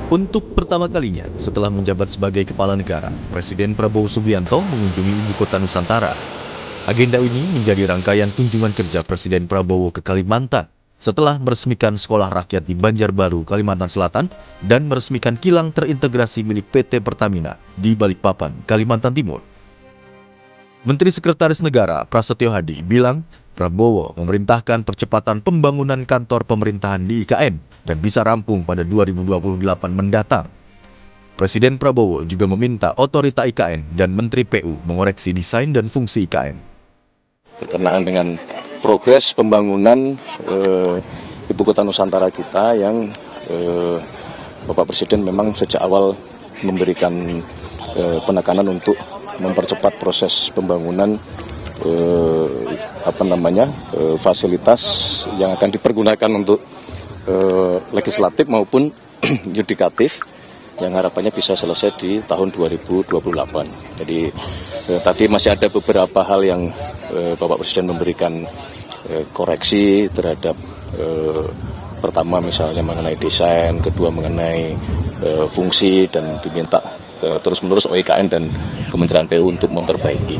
Untuk pertama kalinya setelah menjabat sebagai kepala negara, Presiden Prabowo Subianto mengunjungi ibu kota Nusantara. Agenda ini menjadi rangkaian kunjungan kerja Presiden Prabowo ke Kalimantan setelah meresmikan sekolah rakyat di Banjarbaru, Kalimantan Selatan dan meresmikan kilang terintegrasi milik PT Pertamina di Balikpapan, Kalimantan Timur. Menteri Sekretaris Negara Prasetyo Hadi bilang Prabowo memerintahkan percepatan pembangunan kantor pemerintahan di IKN dan bisa rampung pada 2028 mendatang. Presiden Prabowo juga meminta otorita IKN dan Menteri PU mengoreksi desain dan fungsi IKN. Berkenaan dengan progres pembangunan ibu kota Nusantara kita yang Bapak Presiden memang sejak awal memberikan penekanan untuk mempercepat proses pembangunan fasilitas yang akan dipergunakan untuk legislatif maupun yudikatif yang harapannya bisa selesai di tahun 2028. Jadi tadi masih ada beberapa hal yang Bapak Presiden memberikan koreksi terhadap pertama misalnya mengenai desain, kedua mengenai fungsi, dan diminta terus-menerus OIKN dan Kementerian PU untuk memperbaiki.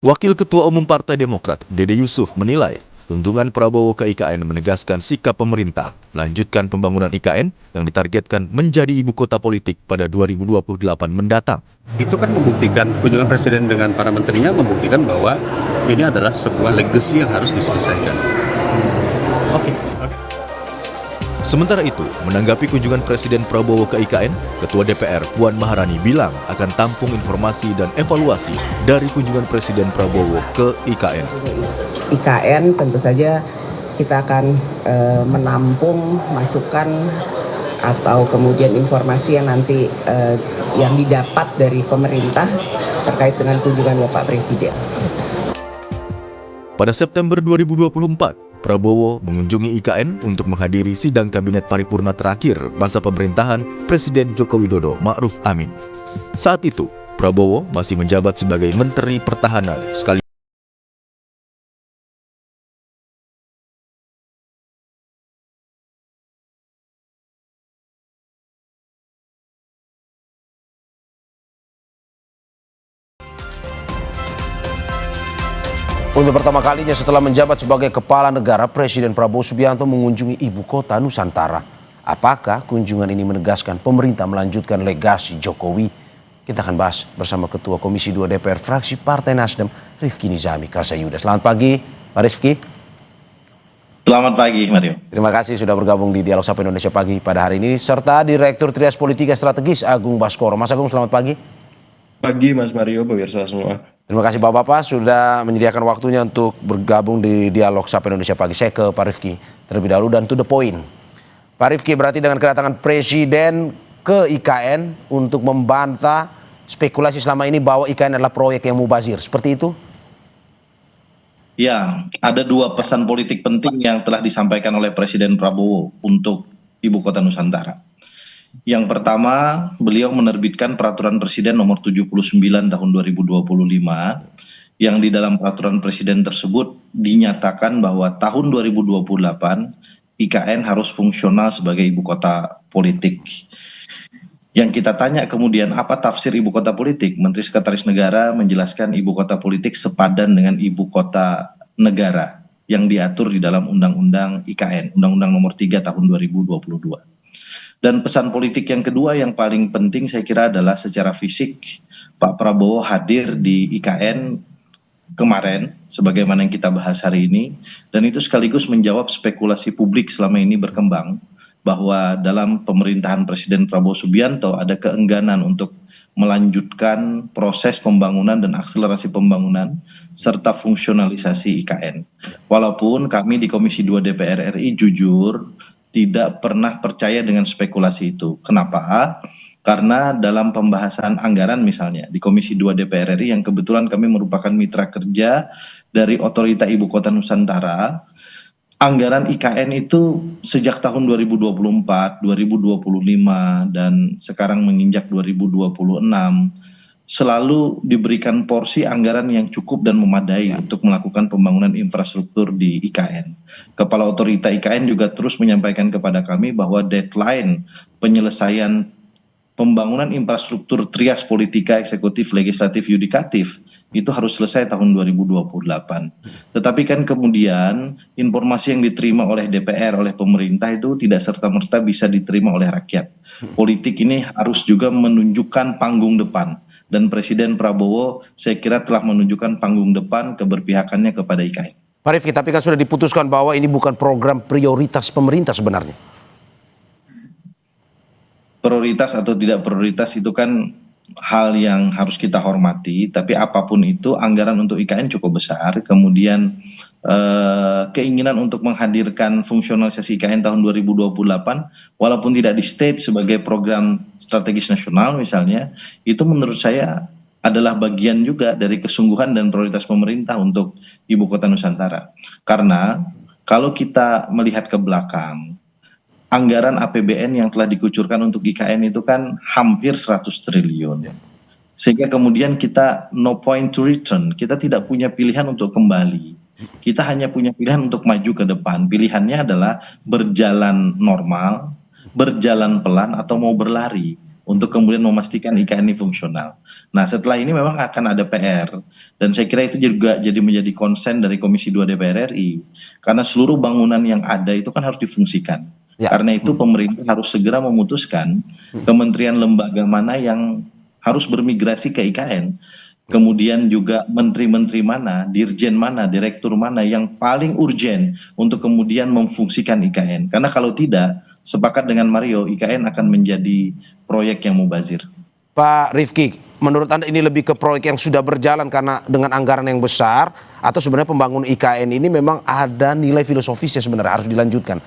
Wakil Ketua Umum Partai Demokrat, Dede Yusuf, menilai kunjungan Prabowo ke IKN menegaskan sikap pemerintah melanjutkan pembangunan IKN yang ditargetkan menjadi ibu kota politik pada 2028 mendatang. Itu kan membuktikan, kunjungan Presiden dengan para menterinya membuktikan bahwa ini adalah sebuah legacy yang harus diselesaikan. Oke. Sementara itu, menanggapi kunjungan Presiden Prabowo ke IKN, Ketua DPR Puan Maharani bilang akan tampung informasi dan evaluasi dari kunjungan Presiden Prabowo ke IKN. IKN tentu saja kita akan menampung masukan atau kemudian informasi yang nanti yang didapat dari pemerintah terkait dengan kunjungan Bapak Presiden. Pada September 2024, Prabowo mengunjungi IKN untuk menghadiri sidang kabinet paripurna terakhir masa pemerintahan Presiden Joko Widodo Ma'ruf Amin. Saat itu, Prabowo masih menjabat sebagai Menteri Pertahanan sekaligus Untuk pertama kalinya setelah menjabat sebagai kepala negara, Presiden Prabowo Subianto mengunjungi ibu kota Nusantara. Apakah kunjungan ini menegaskan pemerintah melanjutkan legasi Jokowi? Kita akan bahas bersama Ketua Komisi 2 DPR fraksi Partai Nasdem, Rifki Nizami Karsayuda. Selamat pagi, Pak Rifki. Selamat pagi, Mario. Terima kasih sudah bergabung di Dialog Sapa Indonesia Pagi pada hari ini. Serta Direktur Trias Politika Strategis Agung Baskoro. Mas Agung, selamat pagi. Pagi Mas Mario, pemirsa semua. Terima kasih Bapak-Bapak sudah menyediakan waktunya untuk bergabung di Dialog Sapa Indonesia Pagi. Saya ke Pak Rifki terlebih dahulu dan to the point. Pak Rifki, berarti dengan kedatangan Presiden ke IKN untuk membantah spekulasi selama ini bahwa IKN adalah proyek yang mubazir, seperti itu? Ya, ada dua pesan politik penting yang telah disampaikan oleh Presiden Prabowo untuk Ibu Kota Nusantara. Yang pertama, beliau menerbitkan Peraturan Presiden Nomor 79 Tahun 2025 yang di dalam Peraturan Presiden tersebut dinyatakan bahwa tahun 2028 IKN harus fungsional sebagai ibu kota politik. Yang kita tanya kemudian apa tafsir ibu kota politik? Menteri Sekretaris Negara menjelaskan ibu kota politik sepadan dengan ibu kota negara yang diatur di dalam Undang-Undang IKN, Undang-Undang Nomor 3 Tahun 2022. Dan pesan politik yang kedua yang paling penting saya kira adalah secara fisik Pak Prabowo hadir di IKN kemarin sebagaimana yang kita bahas hari ini, dan itu sekaligus menjawab spekulasi publik selama ini berkembang bahwa dalam pemerintahan Presiden Prabowo Subianto ada keengganan untuk melanjutkan proses pembangunan dan akselerasi pembangunan serta fungsionalisasi IKN. Walaupun kami di Komisi 2 DPR RI jujur tidak pernah percaya dengan spekulasi itu. Kenapa? Karena dalam pembahasan anggaran misalnya di Komisi 2 DPR RI yang kebetulan kami merupakan mitra kerja dari Otorita Ibu Kota Nusantara, anggaran IKN itu sejak tahun 2024, 2025 dan sekarang menginjak 2026 selalu diberikan porsi anggaran yang cukup dan memadai untuk melakukan pembangunan infrastruktur di IKN. Kepala Otorita IKN juga terus menyampaikan kepada kami bahwa deadline penyelesaian pembangunan infrastruktur trias politika, eksekutif, legislatif, yudikatif itu harus selesai tahun 2028. Tetapi kan kemudian informasi yang diterima oleh DPR, oleh pemerintah itu tidak serta-merta bisa diterima oleh rakyat. Politik ini harus juga menunjukkan panggung depan. Dan Presiden Prabowo saya kira telah menunjukkan panggung depan keberpihakannya kepada IKN. Pak Rifki, tapi kan sudah diputuskan bahwa ini bukan program prioritas pemerintah sebenarnya. Prioritas atau tidak prioritas itu kan hal yang harus kita hormati, tapi apapun itu anggaran untuk IKN cukup besar, kemudian keinginan untuk menghadirkan fungsionalisasi IKN tahun 2028 walaupun tidak di state sebagai program strategis nasional misalnya, itu menurut saya adalah bagian juga dari kesungguhan dan prioritas pemerintah untuk Ibu Kota Nusantara. Karena kalau kita melihat ke belakang, anggaran APBN yang telah dikucurkan untuk IKN itu kan hampir 100 triliun. Sehingga kemudian kita no point to return, kita tidak punya pilihan untuk kembali. Kita hanya punya pilihan untuk maju ke depan. Pilihannya adalah berjalan normal, berjalan pelan, atau mau berlari untuk kemudian memastikan IKN ini fungsional. Nah, setelah ini memang akan ada PR. Dan saya kira itu juga jadi menjadi konsen dari Komisi 2 DPR RI. Karena seluruh bangunan yang ada itu kan harus difungsikan. Ya. Karena itu pemerintah harus segera memutuskan kementerian lembaga mana yang harus bermigrasi ke IKN. Kemudian juga menteri-menteri mana, dirjen mana, direktur mana yang paling urgen untuk kemudian memfungsikan IKN. Karena kalau tidak, sepakat dengan Mario, IKN akan menjadi proyek yang mubazir. Pak Rifki, menurut Anda ini lebih ke proyek yang sudah berjalan karena dengan anggaran yang besar, atau sebenarnya pembangunan IKN ini memang ada nilai filosofisnya sebenarnya harus dilanjutkan?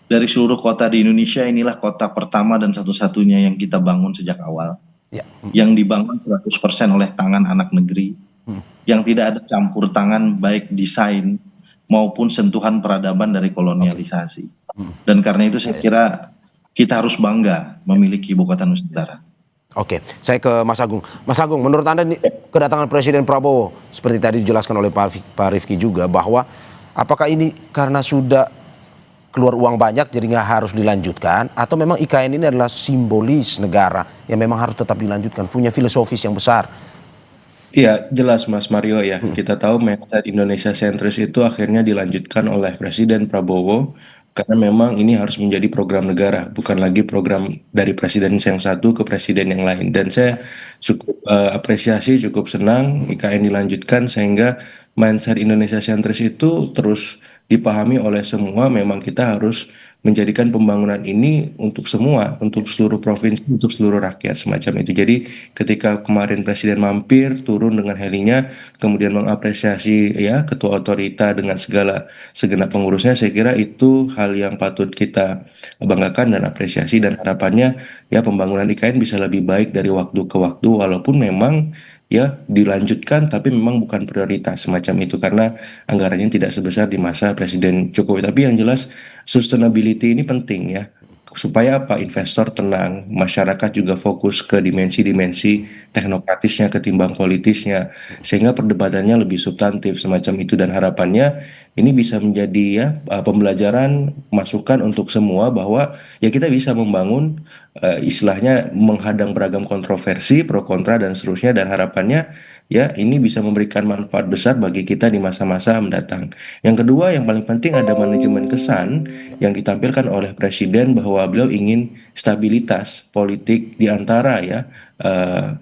Dari seluruh kota di Indonesia, inilah kota pertama dan satu-satunya yang kita bangun sejak awal. Ya. Yang dibangun 100% oleh tangan anak negeri, yang tidak ada campur tangan baik desain maupun sentuhan peradaban dari kolonialisasi. Dan karena itu saya kira kita harus bangga memiliki Ibu Kota Nusantara. Oke, saya ke Mas Agung. Mas Agung, menurut Anda kedatangan Presiden Prabowo, seperti tadi dijelaskan oleh Pak Rifki juga, bahwa apakah ini karena sudah keluar uang banyak jadi nggak harus dilanjutkan, atau memang IKN ini adalah simbolis negara yang memang harus tetap dilanjutkan, punya filosofis yang besar? Iya, jelas Mas Mario ya. Kita tahu mindset Indonesia sentris itu akhirnya dilanjutkan oleh Presiden Prabowo karena memang ini harus menjadi program negara, bukan lagi program dari presiden yang satu ke presiden yang lain. Dan saya cukup apresiasi, cukup senang IKN dilanjutkan sehingga mindset Indonesia sentris itu terus dipahami oleh semua. Memang kita harus menjadikan pembangunan ini untuk semua, untuk seluruh provinsi, untuk seluruh rakyat semacam itu. Jadi ketika kemarin Presiden mampir turun dengan helinya, kemudian mengapresiasi ya ketua otorita dengan segenap pengurusnya, saya kira itu hal yang patut kita banggakan dan apresiasi, dan harapannya ya pembangunan IKN bisa lebih baik dari waktu ke waktu, walaupun memang ya dilanjutkan tapi memang bukan prioritas semacam itu karena anggarannya tidak sebesar di masa Presiden Jokowi. Tapi yang jelas sustainability ini penting ya, supaya apa, investor tenang, masyarakat juga fokus ke dimensi-dimensi teknokratisnya ketimbang politisnya, sehingga perdebatannya lebih substantif semacam itu. Dan harapannya ini bisa menjadi ya pembelajaran, masukan untuk semua bahwa ya kita bisa membangun istilahnya menghadang beragam kontroversi, pro kontra dan seterusnya, dan harapannya ya ini bisa memberikan manfaat besar bagi kita di masa-masa mendatang. Yang kedua yang paling penting ada manajemen kesan yang ditampilkan oleh Presiden bahwa beliau ingin stabilitas politik di antara ya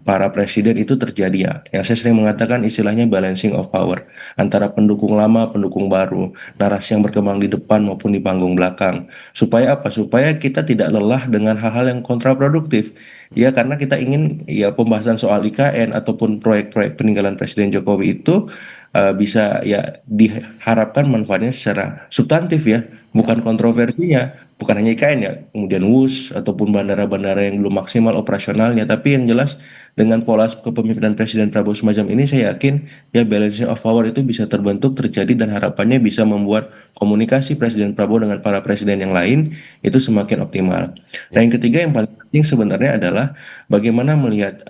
para presiden itu terjadi ya. Yang saya sering mengatakan istilahnya balancing of power antara pendukung lama, pendukung baru, narasi yang berkembang di depan maupun di panggung belakang. Supaya apa? Supaya kita tidak lelah dengan hal-hal yang kontraproduktif. Ya karena kita ingin ya pembahasan soal IKN ataupun proyek-proyek peninggalan Presiden Jokowi itu bisa ya diharapkan manfaatnya secara substantif ya, bukan kontroversinya, bukan hanya IKN ya, kemudian WUS ataupun bandara-bandara yang belum maksimal operasionalnya, tapi yang jelas dengan pola kepemimpinan Presiden Prabowo semacam ini, saya yakin ya balancing of power itu bisa terbentuk, terjadi, dan harapannya bisa membuat komunikasi Presiden Prabowo dengan para presiden yang lain itu semakin optimal. Nah, yang ketiga yang paling penting sebenarnya adalah bagaimana melihat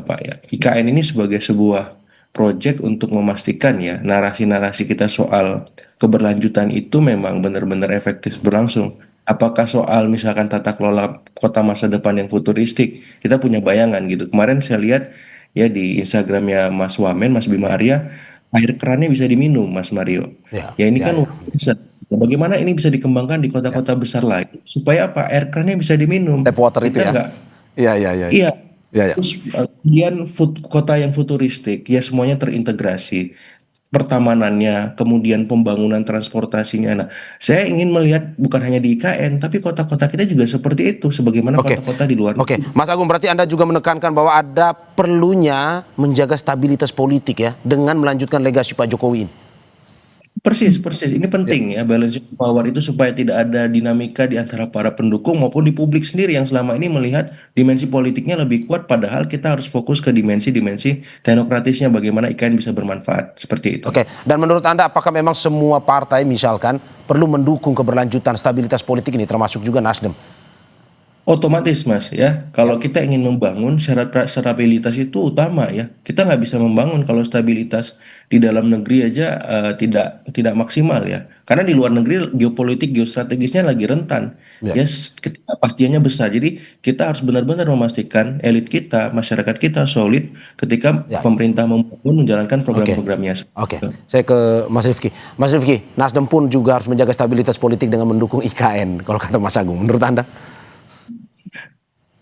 apa ya, IKN ini sebagai sebuah proyek untuk memastikan ya narasi-narasi kita soal keberlanjutan itu memang benar-benar efektif berlangsung. Apakah soal misalkan tata kelola kota masa depan yang futuristik, kita punya bayangan gitu. Kemarin saya lihat ya di Instagramnya Mas Wamen, Mas Bima Arya, air kerannya bisa diminum, Mas Mario. Ya, Ya ini ya, kan ya. luar biasa. Nah, bagaimana ini bisa dikembangkan di kota-kota besar lain supaya apa air kerannya bisa diminum? Tap water itu Kita ya. nggak, Iya, iya, iya. iya. Iya, iya. Terus kemudian kota yang futuristik, ya semuanya terintegrasi. Pertamanannya, kemudian pembangunan transportasinya. Nah, saya ingin melihat bukan hanya di IKN, tapi kota-kota kita juga seperti itu, sebagaimana Oke. kota-kota di luar Oke, negeri. Mas Agung, berarti Anda juga menekankan bahwa ada perlunya menjaga stabilitas politik ya dengan melanjutkan legasi Pak Jokowi ini. Persis, persis. Ini penting ya, balancing power itu supaya tidak ada dinamika di antara para pendukung maupun di publik sendiri yang selama ini melihat dimensi politiknya lebih kuat, padahal kita harus fokus ke dimensi-dimensi teknokratisnya, bagaimana IKN bisa bermanfaat. Seperti itu. Oke, dan menurut Anda apakah memang semua partai misalkan perlu mendukung keberlanjutan stabilitas politik ini termasuk juga Nasdem? Otomatis Mas ya, kalau kita ingin membangun syarat stabilitas itu utama ya. Kita nggak bisa membangun kalau stabilitas di dalam negeri aja tidak maksimal ya. Karena di luar negeri geopolitik geostrategisnya lagi rentan, Ya. ya kepastiannya besar. Jadi kita harus benar-benar memastikan elit kita, masyarakat kita solid ketika Ya. pemerintah membangun menjalankan program-programnya. Oke, saya ke Mas Rifki. Mas Rifki, Nasdem pun juga harus menjaga stabilitas politik dengan mendukung IKN, kalau kata Mas Agung. Menurut Anda?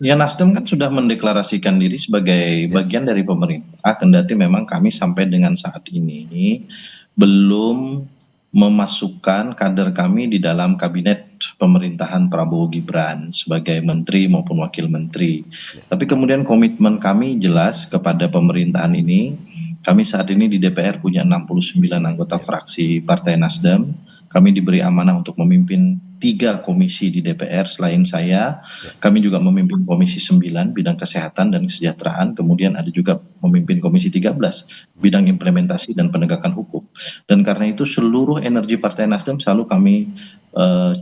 Ya, Nasdem kan sudah mendeklarasikan diri sebagai bagian dari pemerintah, kendati memang kami sampai dengan saat ini belum memasukkan kader kami di dalam kabinet pemerintahan Prabowo Gibran sebagai menteri maupun wakil menteri. Tapi kemudian komitmen kami jelas kepada pemerintahan ini. Kami saat ini di DPR punya 69 anggota fraksi Partai Nasdem. Kami diberi amanah untuk memimpin 3 komisi di DPR selain saya. Kami juga memimpin Komisi 9 bidang kesehatan dan kesejahteraan. Kemudian ada juga memimpin Komisi 13 bidang implementasi dan penegakan hukum. Dan karena itu seluruh energi Partai Nasdem selalu kami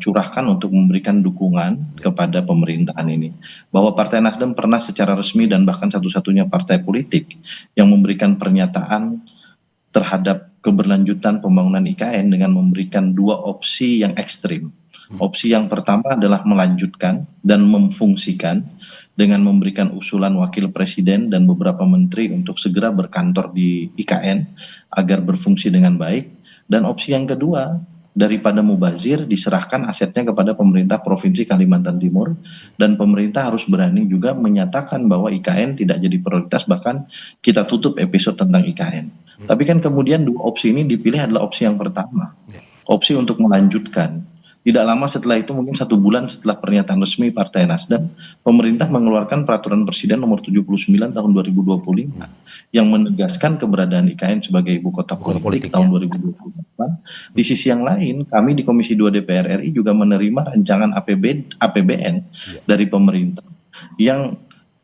curahkan untuk memberikan dukungan kepada pemerintahan ini. Bahwa Partai Nasdem pernah secara resmi dan bahkan satu-satunya partai politik yang memberikan pernyataan terhadap keberlanjutan pembangunan IKN dengan memberikan 2 opsi yang ekstrim. Opsi yang pertama adalah melanjutkan dan memfungsikan dengan memberikan usulan wakil presiden dan beberapa menteri untuk segera berkantor di IKN agar berfungsi dengan baik. Dan opsi yang kedua, daripada mubazir, diserahkan asetnya kepada pemerintah Provinsi Kalimantan Timur, dan pemerintah harus berani juga menyatakan bahwa IKN tidak jadi prioritas, bahkan kita tutup episode tentang IKN. Tapi kan kemudian 2 opsi ini dipilih adalah opsi yang pertama, opsi untuk melanjutkan. Tidak lama setelah itu, mungkin 1 bulan setelah pernyataan resmi Partai Nasdem, pemerintah mengeluarkan Peraturan Presiden Nomor 79 Tahun 2025 yang menegaskan keberadaan IKN sebagai ibu kota politik tahun 2028. Di sisi yang lain, kami di Komisi 2 DPR RI juga menerima rancangan APBN dari pemerintah yang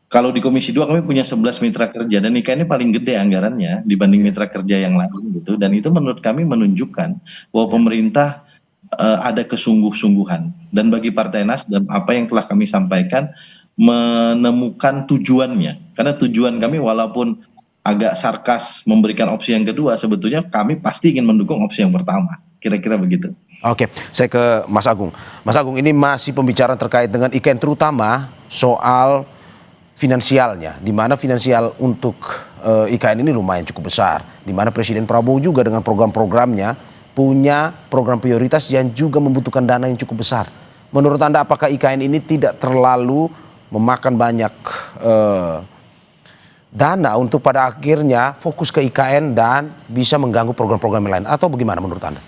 kalau di Komisi 2 kami punya 11 mitra kerja dan IKN ini paling gede anggarannya dibanding mitra kerja yang lain gitu, dan itu menurut kami menunjukkan bahwa pemerintah ada kesungguh-sungguhan. Dan bagi Partai Nasdem, apa yang telah kami sampaikan menemukan tujuannya. Karena tujuan kami walaupun agak sarkas memberikan opsi yang kedua, sebetulnya kami pasti ingin mendukung opsi yang pertama. Kira-kira begitu. Oke, saya ke Mas Agung. Mas Agung, ini masih pembicaraan terkait dengan IKN, terutama soal finansialnya, di mana finansial untuk IKN ini lumayan cukup besar, di mana Presiden Prabowo juga dengan program-programnya punya program prioritas yang juga membutuhkan dana yang cukup besar. Menurut Anda apakah IKN ini tidak terlalu memakan banyak dana untuk pada akhirnya fokus ke IKN dan bisa mengganggu program-program yang lain, atau bagaimana menurut Anda?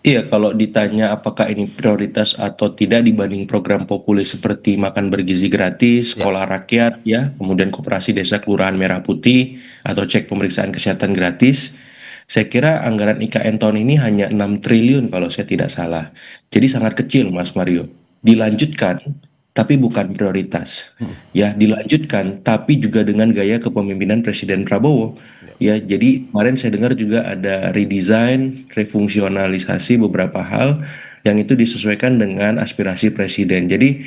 Iya, kalau ditanya apakah ini prioritas atau tidak dibanding program populer seperti makan bergizi gratis, sekolah rakyat, ya, kemudian koperasi desa kelurahan merah putih, atau cek pemeriksaan kesehatan gratis, saya kira anggaran IKN tahun ini hanya 6 triliun kalau saya tidak salah. Jadi sangat kecil Mas Mario. Dilanjutkan tapi bukan prioritas. Ya, dilanjutkan, tapi juga dengan gaya kepemimpinan Presiden Prabowo. Ya, jadi kemarin saya dengar juga ada redesign, refungsionalisasi beberapa hal yang itu disesuaikan dengan aspirasi Presiden. Jadi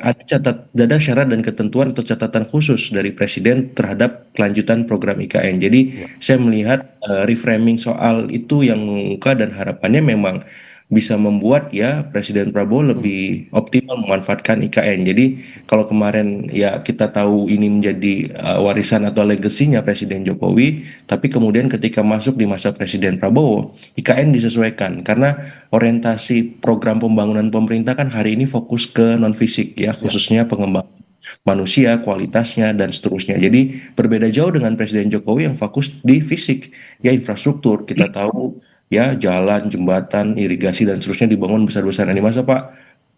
ada syarat dan ketentuan atau catatan khusus dari Presiden terhadap kelanjutan program IKN. Jadi saya melihat reframing soal itu yang mengemuka dan harapannya memang bisa membuat ya Presiden Prabowo lebih optimal memanfaatkan IKN. Jadi kalau kemarin ya kita tahu ini menjadi warisan atau legasinya Presiden Jokowi, tapi kemudian ketika masuk di masa Presiden Prabowo, IKN disesuaikan karena orientasi program pembangunan pemerintah kan hari ini fokus ke non fisik ya, khususnya pengembangan manusia, kualitasnya dan seterusnya. Jadi berbeda jauh dengan Presiden Jokowi yang fokus di fisik, ya infrastruktur. Kita tahu ya jalan, jembatan, irigasi dan seterusnya dibangun besar-besaran di masa Pak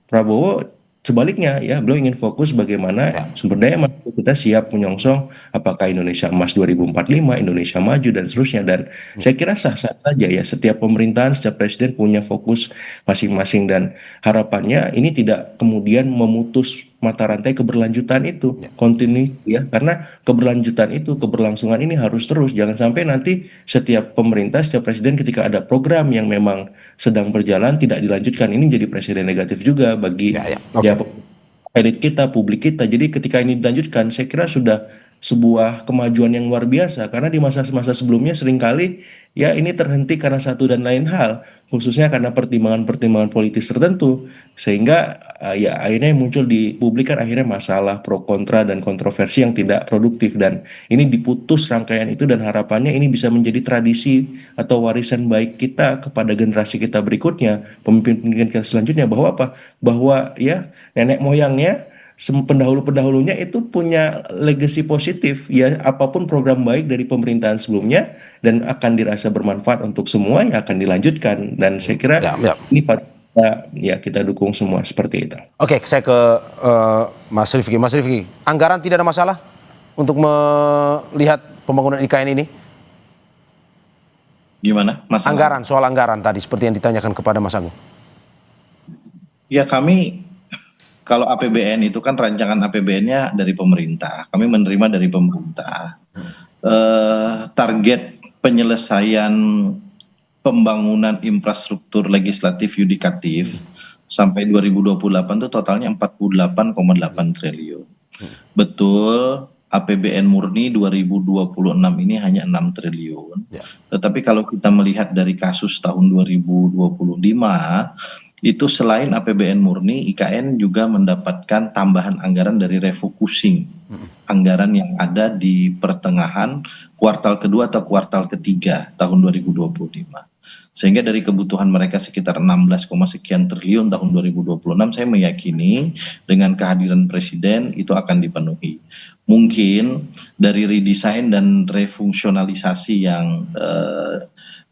Prabowo. Sebaliknya ya, beliau ingin fokus bagaimana sumber daya manusia kita siap menyongsong apakah Indonesia Emas 2045, Indonesia Maju dan seterusnya. Dan saya kira sah-sah saja ya, setiap pemerintahan, setiap presiden punya fokus masing-masing dan harapannya ini tidak kemudian memutus mata rantai keberlanjutan itu, continuity ya, karena keberlanjutan itu, keberlangsungan ini harus terus, jangan sampai nanti setiap pemerintah, setiap presiden ketika ada program yang memang sedang berjalan tidak dilanjutkan, ini jadi presiden negatif juga bagi ya elit kita, publik kita. Jadi ketika ini dilanjutkan, saya kira sudah sebuah kemajuan yang luar biasa karena di masa-masa sebelumnya seringkali ya ini terhenti karena satu dan lain hal, khususnya karena pertimbangan-pertimbangan politis tertentu sehingga ya akhirnya muncul di publik kan akhirnya masalah pro kontra dan kontroversi yang tidak produktif dan ini diputus rangkaian itu dan harapannya ini bisa menjadi tradisi atau warisan baik kita kepada generasi kita berikutnya, pemimpin-pemimpin kita selanjutnya bahwa apa? Bahwa ya nenek moyangnya pendahulu-pendahulunya itu punya legacy positif ya apapun program baik dari pemerintahan sebelumnya dan akan dirasa bermanfaat untuk semua ya akan dilanjutkan dan saya kira ini kita dukung semua seperti itu. Oke, saya ke Mas Rifki. Mas Rifki, anggaran tidak ada masalah untuk melihat pembangunan IKN ini? Gimana masalah? Anggaran, soal anggaran tadi seperti yang ditanyakan kepada Mas Agung. Ya kami kalau APBN itu kan rancangan APBN-nya dari pemerintah, kami menerima dari pemerintah. Target penyelesaian pembangunan infrastruktur legislatif yudikatif sampai 2028 itu totalnya 48,8 triliun. Betul, APBN murni 2026 ini hanya 6 triliun. Tetapi kalau kita melihat dari kasus tahun 2025, itu selain APBN murni, IKN juga mendapatkan tambahan anggaran dari refocusing anggaran yang ada di pertengahan kuartal kedua atau kuartal ketiga tahun 2025. Sehingga dari kebutuhan mereka sekitar 16, sekian triliun tahun 2026, saya meyakini dengan kehadiran Presiden itu akan dipenuhi. Mungkin dari redesign dan refungsionalisasi yang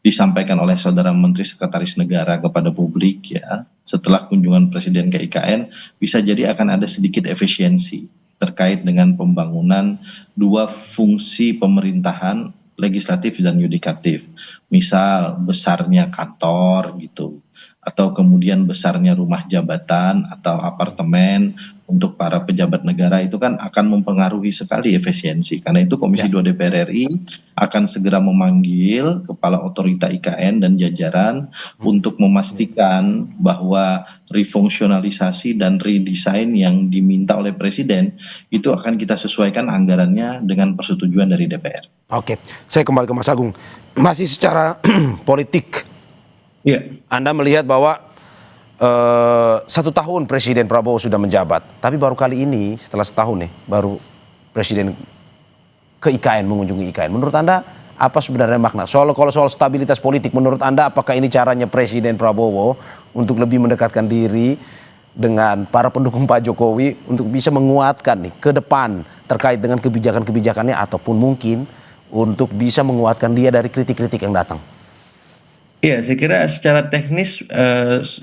disampaikan oleh Saudara Menteri Sekretaris Negara kepada publik ya setelah kunjungan Presiden ke IKN bisa jadi akan ada sedikit efisiensi terkait dengan pembangunan dua fungsi pemerintahan legislatif dan yudikatif, misal besarnya kantor gitu atau kemudian besarnya rumah jabatan atau apartemen untuk para pejabat negara itu kan akan mempengaruhi sekali efisiensi. Karena itu Komisi 2 DPR RI akan segera memanggil Kepala Otorita IKN dan jajaran untuk memastikan bahwa refungsionalisasi dan redesign yang diminta oleh Presiden itu akan kita sesuaikan anggarannya dengan persetujuan dari DPR. Oke, saya kembali ke Mas Agung. Masih secara politik, Anda melihat bahwa 1 tahun Presiden Prabowo sudah menjabat, tapi baru kali ini setelah setahun nih baru Presiden ke IKN, mengunjungi IKN. Menurut Anda apa sebenarnya makna? Kalau soal stabilitas politik, menurut Anda apakah ini caranya Presiden Prabowo untuk lebih mendekatkan diri dengan para pendukung Pak Jokowi untuk bisa menguatkan nih ke depan terkait dengan kebijakan-kebijakannya ataupun mungkin untuk bisa menguatkan dia dari kritik-kritik yang datang? Iya, saya kira secara teknis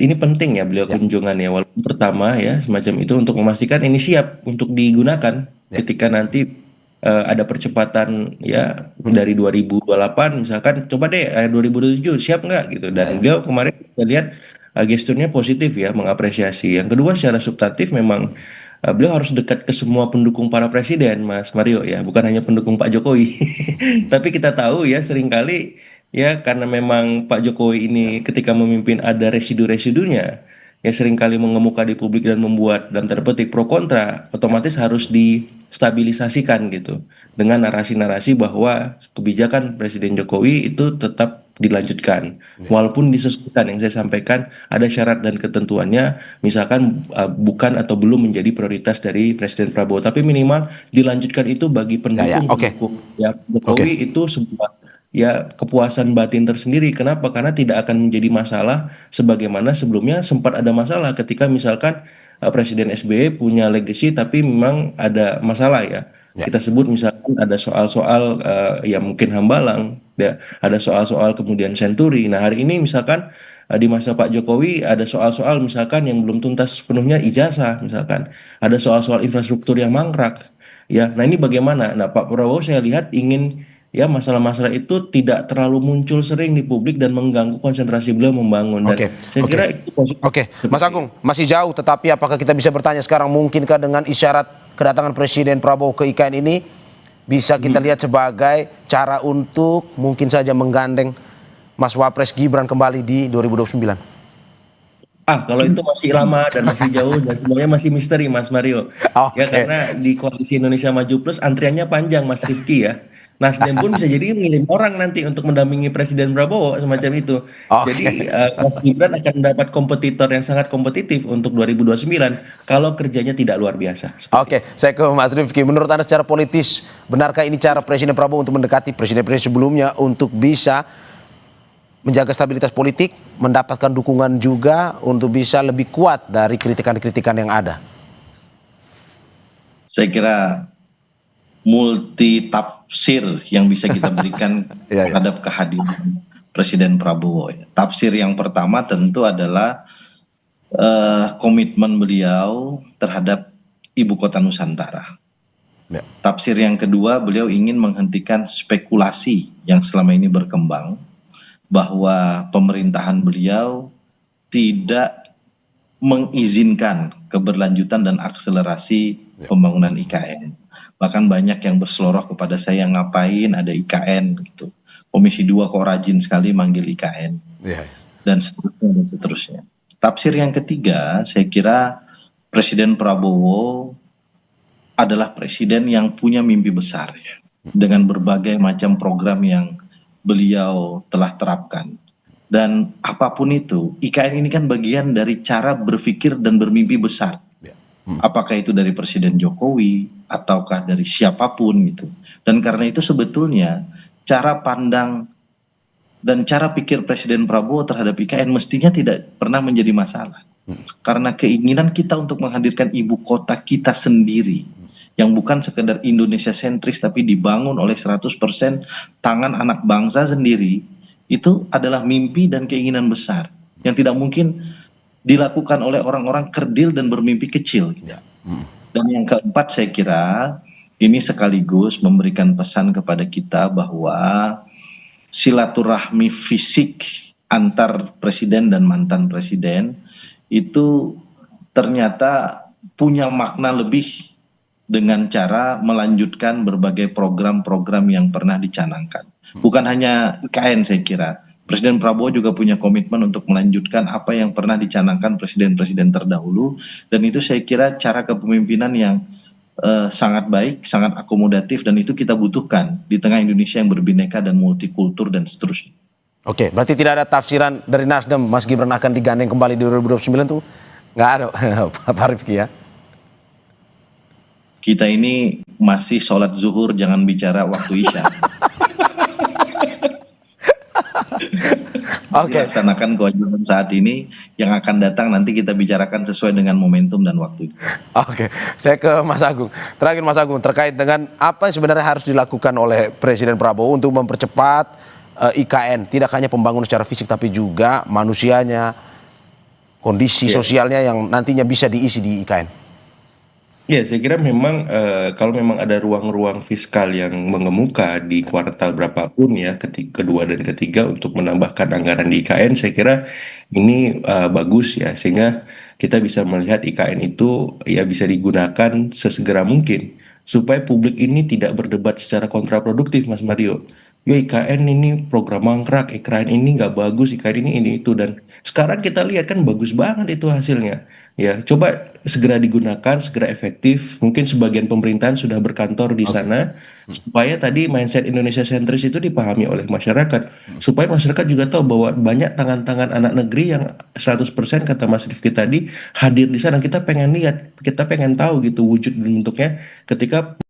ini penting ya beliau kunjungan ya. Walaupun pertama ya semacam itu untuk memastikan ini siap untuk digunakan ketika nanti ada percepatan ya dari 2028 misalkan coba deh 2027 siap nggak gitu. Dan beliau kemarin kita lihat gesturnya positif ya, mengapresiasi. Yang kedua secara substantif memang beliau harus dekat ke semua pendukung para presiden, Mas Mario ya, bukan hanya pendukung Pak Jokowi. Tapi kita tahu ya seringkali ya karena memang Pak Jokowi ini ketika memimpin ada residu-residunya ya seringkali mengemuka di publik dan membuat dalam tanda petik pro kontra, otomatis harus distabilisasikan gitu dengan narasi-narasi bahwa kebijakan Presiden Jokowi itu tetap dilanjutkan walaupun disesuaikan yang saya sampaikan ada syarat dan ketentuannya misalkan bukan atau belum menjadi prioritas dari Presiden Prabowo tapi minimal dilanjutkan itu bagi pendukung ya Jokowi itu sebuah ya kepuasan batin tersendiri. Kenapa? Karena tidak akan menjadi masalah sebagaimana sebelumnya sempat ada masalah ketika misalkan Presiden SBY punya legacy tapi memang ada masalah ya. Kita sebut misalkan ada soal-soal yang mungkin hambalang, ya, ada soal-soal kemudian senturi. Nah hari ini misalkan di masa Pak Jokowi ada soal-soal misalkan yang belum tuntas sepenuhnya ijazah misalkan, ada soal-soal infrastruktur yang mangkrak. Ya, nah ini bagaimana? Nah Pak Prabowo saya lihat ingin ya masalah-masalah itu tidak terlalu muncul sering di publik dan mengganggu konsentrasi beliau membangun. Dan saya kira itu positif. Oke, Mas Agung, masih jauh tetapi apakah kita bisa bertanya sekarang mungkinkah dengan isyarat kedatangan Presiden Prabowo ke IKN ini bisa kita lihat sebagai cara untuk mungkin saja menggandeng Mas Wapres Gibran kembali di 2029? Kalau itu masih lama dan masih jauh dan semuanya masih misteri Mas Mario. Ya karena di Koalisi Indonesia Maju Plus antriannya panjang Mas Rifki ya. Nasdem pun bisa jadi ngirim orang nanti untuk mendampingi Presiden Prabowo semacam itu. Jadi Mas Gibran akan mendapat kompetitor yang sangat kompetitif untuk 2029 kalau kerjanya tidak luar biasa. Oke, saya ke Mas Rifki. Menurut Anda secara politis, benarkah ini cara Presiden Prabowo untuk mendekati presiden-presiden sebelumnya untuk bisa menjaga stabilitas politik, mendapatkan dukungan juga untuk bisa lebih kuat dari kritikan-kritikan yang ada? Saya kira multi tafsir yang bisa kita berikan terhadap kehadiran Presiden Prabowo. Tafsir yang pertama tentu adalah komitmen beliau terhadap Ibu Kota Nusantara. Tafsir yang kedua, beliau ingin menghentikan spekulasi yang selama ini berkembang bahwa pemerintahan beliau tidak mengizinkan keberlanjutan dan akselerasi pembangunan IKN. Bahkan banyak yang berseloroh kepada saya, ngapain ada IKN gitu. Komisi 2 kok rajin sekali manggil IKN. Dan seterusnya dan seterusnya. Tafsir yang ketiga, saya kira Presiden Prabowo adalah presiden yang punya mimpi besar ya, dengan berbagai macam program yang beliau telah terapkan. Dan apapun itu, IKN ini kan bagian dari cara berpikir dan bermimpi besar. Apakah itu dari Presiden Jokowi ataukah dari siapapun gitu. Dan karena itu sebetulnya cara pandang dan cara pikir Presiden Prabowo terhadap IKN mestinya tidak pernah menjadi masalah. Karena keinginan kita untuk menghadirkan ibu kota kita sendiri yang bukan sekedar Indonesia sentris tapi dibangun oleh 100% tangan anak bangsa sendiri, itu adalah mimpi dan keinginan besar yang tidak mungkin dilakukan oleh orang-orang kerdil dan bermimpi kecil. Dan yang keempat, saya kira ini sekaligus memberikan pesan kepada kita bahwa silaturahmi fisik antar presiden dan mantan presiden itu ternyata punya makna lebih dengan cara melanjutkan berbagai program-program yang pernah dicanangkan. Bukan hanya IKN, saya kira Presiden Prabowo juga punya komitmen untuk melanjutkan apa yang pernah dicanangkan presiden-presiden terdahulu, dan itu saya kira cara kepemimpinan yang sangat baik, sangat akomodatif, dan itu kita butuhkan di tengah Indonesia yang berbineka dan multikultur dan seterusnya. Oke, berarti tidak ada tafsiran dari Nasdem Mas Gibran akan digandeng kembali di 2029 tuh? Nggak ada, Pak Rifki ya? Kita ini masih sholat zuhur, jangan bicara waktu isya. Dilaksanakan kewajiban saat ini, yang akan datang nanti kita bicarakan sesuai dengan momentum dan waktu itu. Oke, saya ke Mas Agung. Terakhir Mas Agung, terkait dengan apa yang sebenarnya harus dilakukan oleh Presiden Prabowo untuk mempercepat IKN, tidak hanya pembangunan secara fisik tapi juga manusianya, kondisi sosialnya yang nantinya bisa diisi di IKN. Ya, saya kira memang kalau memang ada ruang-ruang fiskal yang mengemuka di kuartal berapapun ya, kedua dan ketiga untuk menambahkan anggaran di IKN, saya kira ini bagus ya, sehingga kita bisa melihat IKN itu ya bisa digunakan sesegera mungkin supaya publik ini tidak berdebat secara kontraproduktif, Mas Mario. Ya IKN ini program mangkrak, IKN ini nggak bagus, IKN ini itu dan sekarang kita lihat kan bagus banget itu hasilnya. Ya, coba segera digunakan, segera efektif. Mungkin sebagian pemerintahan sudah berkantor di Oke. sana, supaya tadi mindset Indonesia sentris itu dipahami oleh masyarakat. Supaya masyarakat juga tahu bahwa banyak tangan-tangan anak negeri yang 100% kata Mas Rifki tadi hadir di sana. Kita pengen lihat, kita pengen tahu gitu wujud dan bentuknya ketika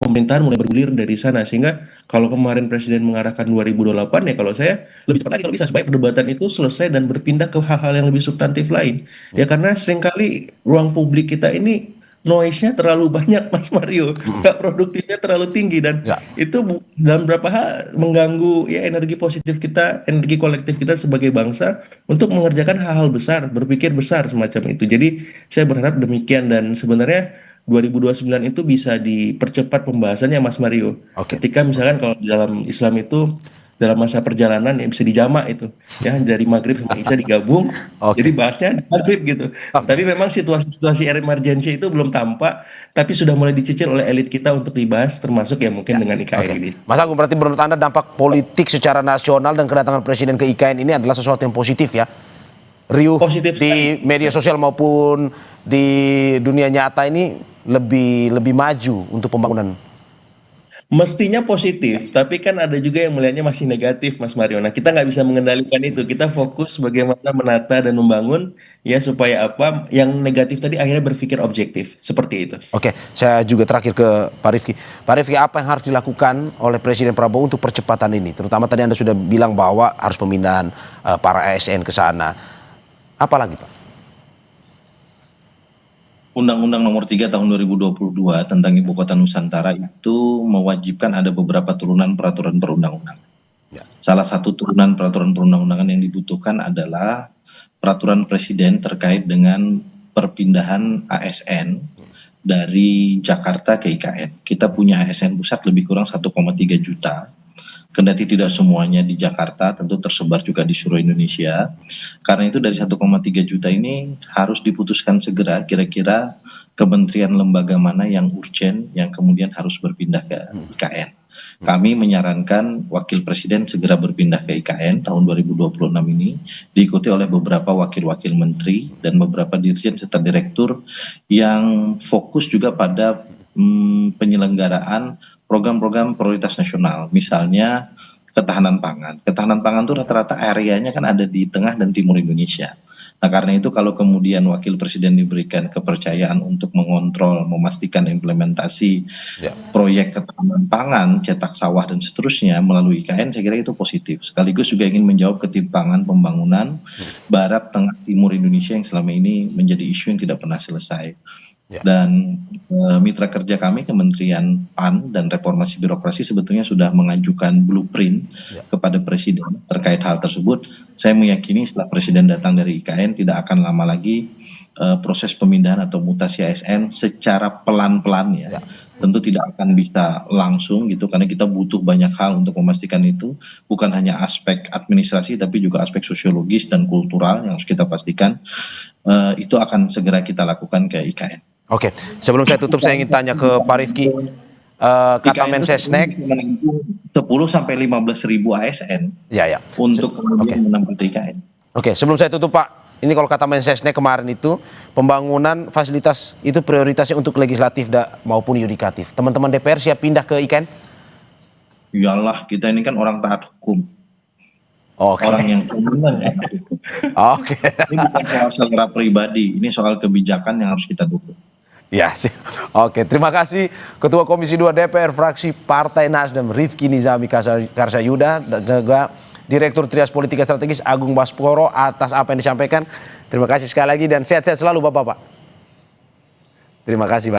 pemerintahan mulai bergulir dari sana sehingga kalau kemarin presiden mengarahkan 2028 ya kalau saya lebih cepat lagi kalau bisa supaya perdebatan itu selesai dan berpindah ke hal-hal yang lebih substantif lain ya karena seringkali ruang publik kita ini noise-nya terlalu banyak Mas Mario nggak produktifnya terlalu tinggi dan Ya. itu dalam beberapa hal mengganggu ya energi positif kita energi kolektif kita sebagai bangsa untuk mengerjakan hal-hal besar berpikir besar semacam itu jadi saya berharap demikian dan sebenarnya 2029 itu bisa dipercepat pembahasannya Mas Mario. Oke. Ketika misalkan kalau di dalam Islam itu dalam masa perjalanan yang bisa dijamak itu ya dari maghrib sampai isya digabung Oke. jadi bahasnya di maghrib gitu. Tapi memang situasi-situasi emergency itu belum tampak tapi sudah mulai dicicil oleh elit kita untuk dibahas termasuk ya mungkin dengan IKN Oke. ini. Mas Agung, berarti menurut Anda dampak politik secara nasional dan kedatangan presiden ke IKN ini adalah sesuatu yang positif ya? Riuh Positif di media sosial maupun di dunia nyata ini lebih maju untuk pembangunan. Mestinya positif, tapi kan ada juga yang melihatnya masih negatif, Mas Mario. Nah, kita nggak bisa mengendalikan itu. Kita fokus bagaimana menata dan membangun, ya supaya apa yang negatif tadi akhirnya berpikir objektif, seperti itu. Oke, saya juga terakhir ke Pak Rifki. Pak Rifki, apa yang harus dilakukan oleh Presiden Prabowo untuk percepatan ini? Terutama tadi Anda sudah bilang bahwa harus pemindahan para ASN ke sana. Apa lagi, Pak? Undang-Undang Nomor 3 Tahun 2022 tentang Ibu Kota Nusantara itu mewajibkan ada beberapa turunan peraturan perundang-undangan. Ya. Salah satu turunan peraturan perundang-undangan yang dibutuhkan adalah peraturan presiden terkait dengan perpindahan ASN dari Jakarta ke IKN. Kita punya ASN pusat lebih kurang 1,3 juta. Kendati tidak semuanya di Jakarta, tentu tersebar juga di seluruh Indonesia. Karena itu dari 1,3 juta ini harus diputuskan segera kira-kira kementerian lembaga mana yang urgent yang kemudian harus berpindah ke IKN. Kami menyarankan Wakil Presiden segera berpindah ke IKN tahun 2026 ini, diikuti oleh beberapa wakil-wakil menteri dan beberapa dirjen serta direktur yang fokus juga pada penyelenggaraan program-program prioritas nasional, misalnya ketahanan pangan. Ketahanan pangan itu rata-rata areanya kan ada di tengah dan timur Indonesia. Nah, karena itu kalau kemudian Wakil Presiden diberikan kepercayaan untuk mengontrol, memastikan implementasi proyek ketahanan pangan, cetak sawah dan seterusnya melalui IKN, saya kira itu positif. Sekaligus juga ingin menjawab ketimpangan pembangunan barat, tengah, timur Indonesia yang selama ini menjadi isu yang tidak pernah selesai. Dan mitra kerja kami Kementerian PAN dan Reformasi Birokrasi sebetulnya sudah mengajukan blueprint kepada Presiden terkait hal tersebut. Saya meyakini setelah Presiden datang dari IKN tidak akan lama lagi proses pemindahan atau mutasi ASN secara pelan-pelan ya. Tentu tidak akan bisa langsung gitu karena kita butuh banyak hal untuk memastikan itu, bukan hanya aspek administrasi tapi juga aspek sosiologis dan kultural yang harus kita pastikan itu akan segera kita lakukan ke IKN. Oke, sebelum saya tutup saya ingin tanya ke Pak Rifki, kata Mensesnek 10 sampai 15 ribu ASN untuk kemudian menempati IKN. Oke, sebelum saya tutup Pak, ini kalau kata Mensesnek kemarin itu pembangunan fasilitas itu prioritasnya untuk legislatif maupun yudikatif. Teman-teman DPR siap pindah ke IKN? Iyalah, kita ini kan orang taat hukum. Oke. Orang yang komitmen ya. Oke. Ini bukan soal selera pribadi, ini soal kebijakan yang harus kita dukung. Ya sih. Oke, terima kasih Ketua Komisi 2 DPR fraksi Partai Nasdem Rifki Nizami Karsayuda dan juga Direktur Trias Politika Strategis Agung Basporo atas apa yang disampaikan. Terima kasih sekali lagi dan sehat-sehat selalu Bapak-Bapak. Terima kasih Pak.